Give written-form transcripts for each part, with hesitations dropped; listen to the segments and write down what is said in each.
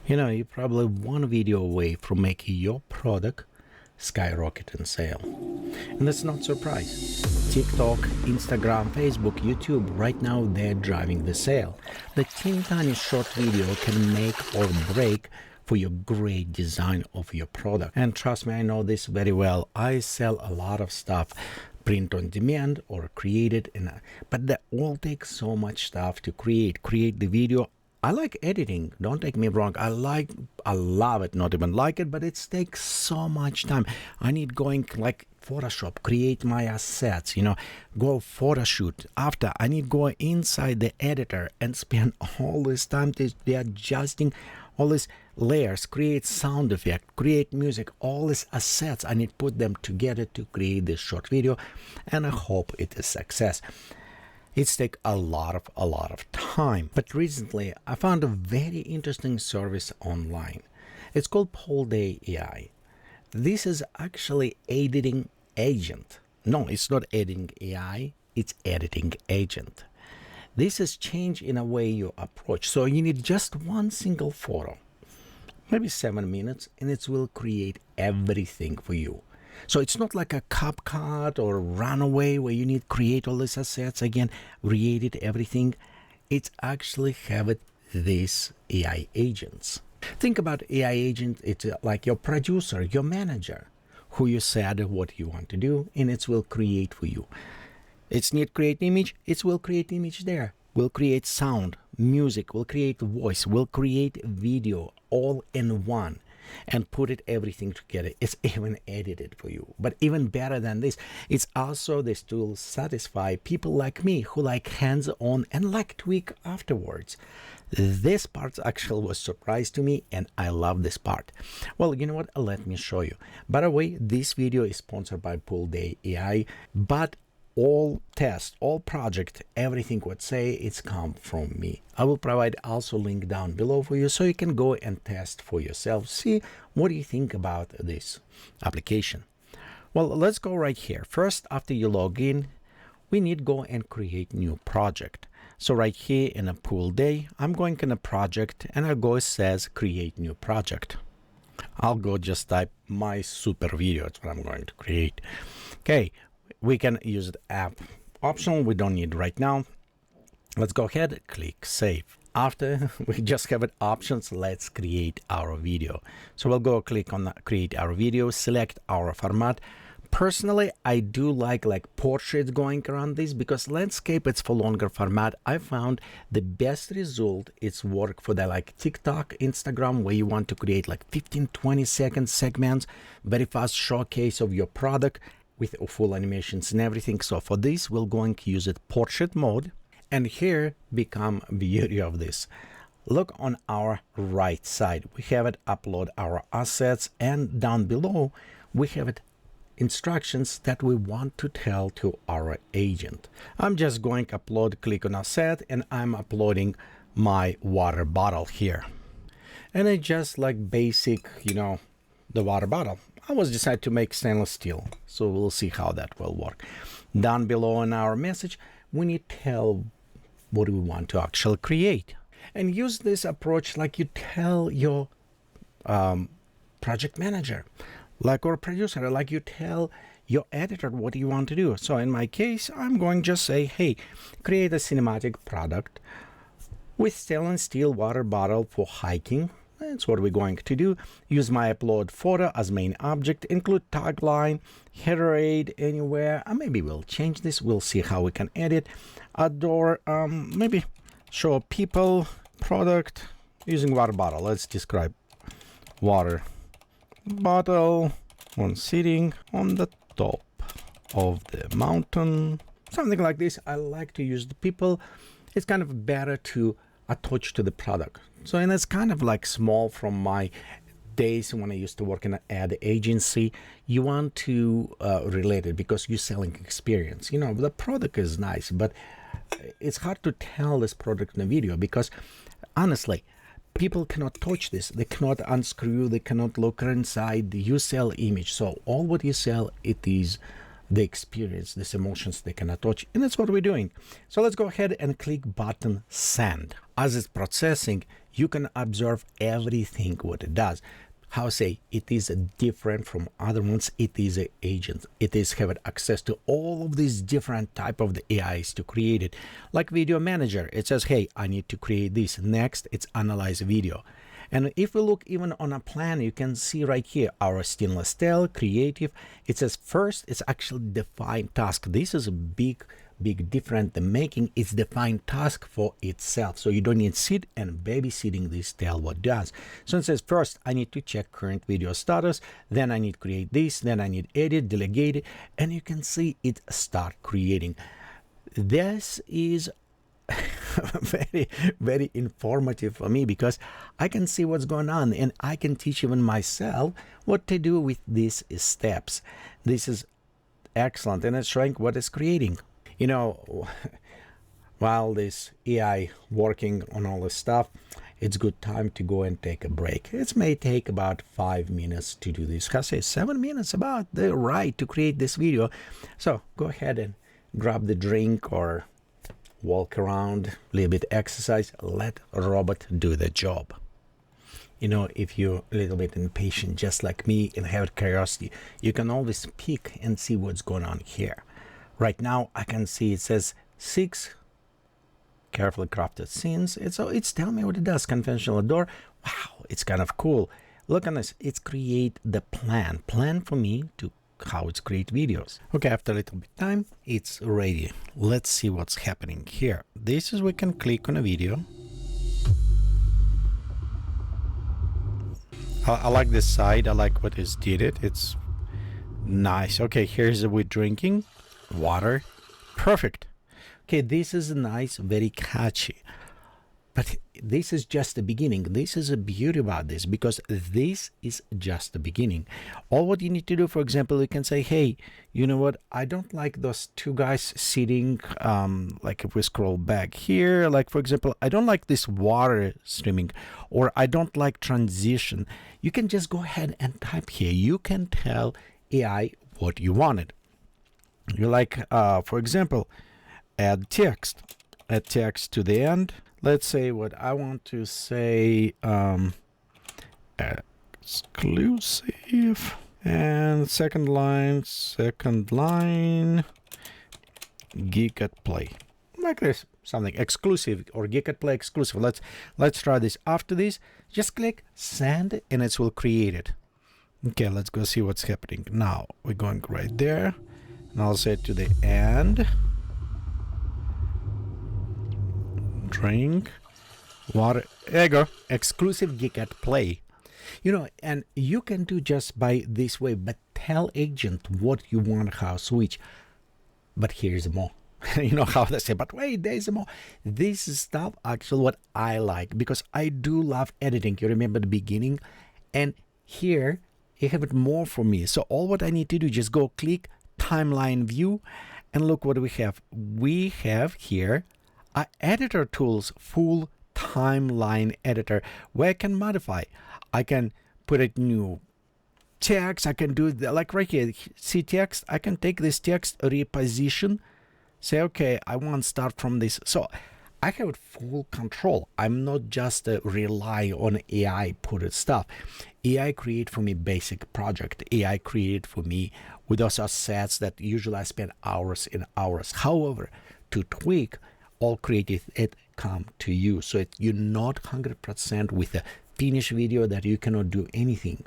You're probably one video away from making your product skyrocket in sale. And that's not surprise. TikTok, Instagram, Facebook, YouTube, right now they're driving the sale. The teeny tiny short video can make or break for your great design of your product. And trust me, I know this very well. I sell a lot of stuff print on demand or created, but they all take so much stuff to create the video. I like editing, don't take me wrong. I love it, not even like it, but it takes so much time. I need going like Photoshop, create my assets, go photo shoot. After, I need go inside the editor and spend all this time adjusting all these layers, create sound effect, create music, all these assets. I need to put them together to create this short video, and I hope it is success. It's take a lot of time. But recently I found a very interesting service online. It's called Poolday.ai. This is actually editing agent. No, it's not editing AI, it's editing agent. This is change in a way you approach. So you need just one single photo, maybe 7 minutes, and it will create everything for you. So it's not like a CapCut or Runway where you need to create all these assets again, create everything. It's actually have these AI agents. Think about AI agent. It's like your producer, your manager, who you said what you want to do, and it will create for you. It's need create image. It will create image there. Will create sound, music. Will create voice. Will create video all in one. And put it everything together. It's even edited for you. But even better than this, it's also this tool satisfy people like me who like hands-on and like tweak afterwards. This part actually was surprise to me, and I love this part. Well, you know what? Let me show you. By the way, this video is sponsored by Poolday.ai, but all test, all project, everything would say it's come from me. I will provide also link down below for you so you can go and test for yourself. See what do you think about this application. Well, let's go right here. First, after you log in, we need go and create new project. So right here in a Poolday, I'm going in a project and I'll go says create new project. I'll go just type my super video. That's what I'm going to create. Okay. We can use the app optional. We don't need right now. Let's go ahead, click save. After we just have it options, let's create our video. So we'll go click on create our video, select our format. Personally, I do like portraits going around this because landscape it's for longer format. I found the best result it's work for the like TikTok, Instagram, where you want to create like 15-20 second segments, very fast showcase of your product with full animations and everything. So for this, we're going to use it portrait mode. And here become beauty of this. Look on our right side. We have it upload our assets, and down below, we have it instructions that we want to tell to our agent. I'm just going to upload, click on asset, and I'm uploading my water bottle here. And I just like basic, the water bottle. I was decided to make stainless steel, so we'll see how that will work. Down below in our message, we need to tell what we want to actually create, and use this approach like you tell your project manager, like or producer, like you tell your editor what you want to do. So in my case, I'm going to just say, hey, create a cinematic product with stainless steel water bottle for hiking. That's what we're going to do. Use my upload photo as main object, include tagline, header aid anywhere. Maybe we'll change this. We'll see how we can edit. Outdoor, maybe show people, product, using water bottle. Let's describe water bottle on sitting on the top of the mountain. Something like this. I like to use the people. It's kind of better to attach to the product. So, and it's kind of like small from my days when I used to work in an ad agency. You want to relate it because you're selling experience. The product is nice, but it's hard to tell this product in a video because honestly, people cannot touch this. They cannot unscrew. They cannot look inside. You sell image. So all what you sell, it is the experience, these emotions they cannot touch, and that's what we're doing. So let's go ahead and click button send. As it's processing, you can observe everything what it does. How say it is different from other ones. It is an agent. It is having access to all of these different type of the AIs to create it. Like video manager, it says, hey, I need to create this. Next, it's analyze video. And if we look even on a plan, you can see right here, our stainless steel, creative. It says first, it's actually defined task. This is a big different. The making is defined task for itself. So you don't need sit and babysitting this tail what does. So it says first, I need to check current video status. Then I need to create this. Then I need edit, delegate it. And you can see it start creating. This is very informative for me because I can see what's going on and I can teach even myself what to do with these steps. This is excellent, and it's showing what it's creating. You know, while this AI working on all this stuff, it's good time to go and take a break. It may take about 5 minutes to do this. I say 7 minutes about the right to create this video. So go ahead and grab the drink or walk around, a little bit exercise, let a robot do the job. You know, if you're a little bit impatient, just like me, and have curiosity, you can always peek and see what's going on here. Right now, I can see it says 6 carefully crafted scenes. It's telling me what it does. Conventional door. Wow, it's kind of cool. Look at this. It's create the plan for me to how it's create videos. Okay, after a little bit time, it's ready. Let's see what's happening here. This is we can click on a video. I like this side. I like what is did it. It's nice. Okay, here's we drinking water. Perfect. Okay, this is nice, very catchy. But this is just the beginning. This is a beauty about this because this is just the beginning. All what you need to do, for example, you can say, hey, you know what? I don't like those two guys sitting, like if we scroll back here, like for example, I don't like this water streaming, or I don't like transition. You can just go ahead and type here. You can tell AI what you wanted. You like, for example, add text to the end. Let's say what I want to say, exclusive, and second line, GeekatPlay. Like this, something exclusive or GeekatPlay exclusive. Let's try this. After this, just click send and it will create it. Okay, let's go see what's happening. Now we're going right there, and I'll say to the end. Drink water. There you go. Exclusive GeekatPlay. You know, and you can do just by this way, but tell agent what you want, how switch. But here's more. You know how they say, but wait, there's more. This is stuff actually what I like because I do love editing. You remember the beginning, and here you have it more for me. So all what I need to do, just go click timeline view, and look what we have. We have here editor tools, full timeline editor, where I can modify. I can put a new text. I can do the, like right here, see text. I can take this text, reposition, say, okay, I want to start from this. So I have full control. I'm not just rely on AI put stuff. AI create for me basic project. AI create for me with those assets that usually I spend hours and hours. However, to tweak, all creative, it come to you. So you're not 100% with a finished video that you cannot do anything.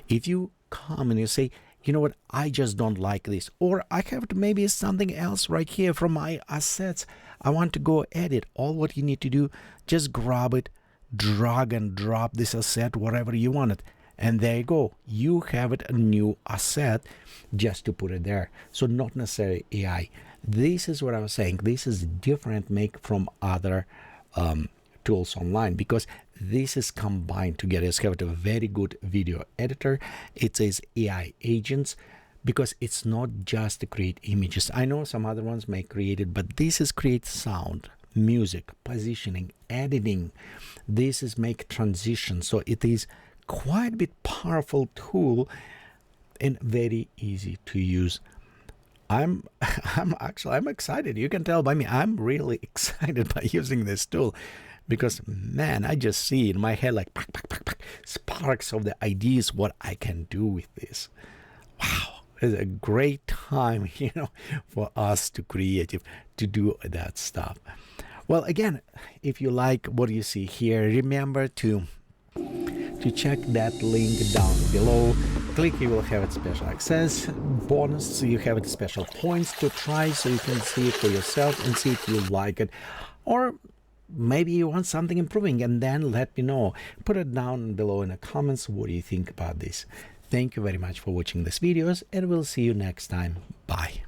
If you come and you say, you know what, I just don't like this, or I have maybe something else right here from my assets, I want to go edit. All what you need to do, just grab it, drag and drop this asset wherever you want it. And there you go. You have it, a new asset just to put it there. So not necessarily AI. This is what I was saying. This is different make from other tools online because this is combined together. It's got a very good video editor. It says AI agents because it's not just to create images. I know some other ones may create it, but this is create sound, music, positioning, editing. This is make transition. So it is quite a bit powerful tool and very easy to use. I'm excited. You can tell by me, I'm really excited by using this tool, because man, I just see in my head like sparks of the ideas what I can do with this. Wow, it's a great time, for us to do that stuff. Well, again, if you like what you see here, remember to check that link down below. Click, you will have it special access bonus, so you have it special points to try, so you can see it for yourself and see if you like it, or maybe you want something improving, and then let me know. Put it down below in the comments. What do you think about this? Thank you very much for watching these videos, and we'll see you next time. Bye.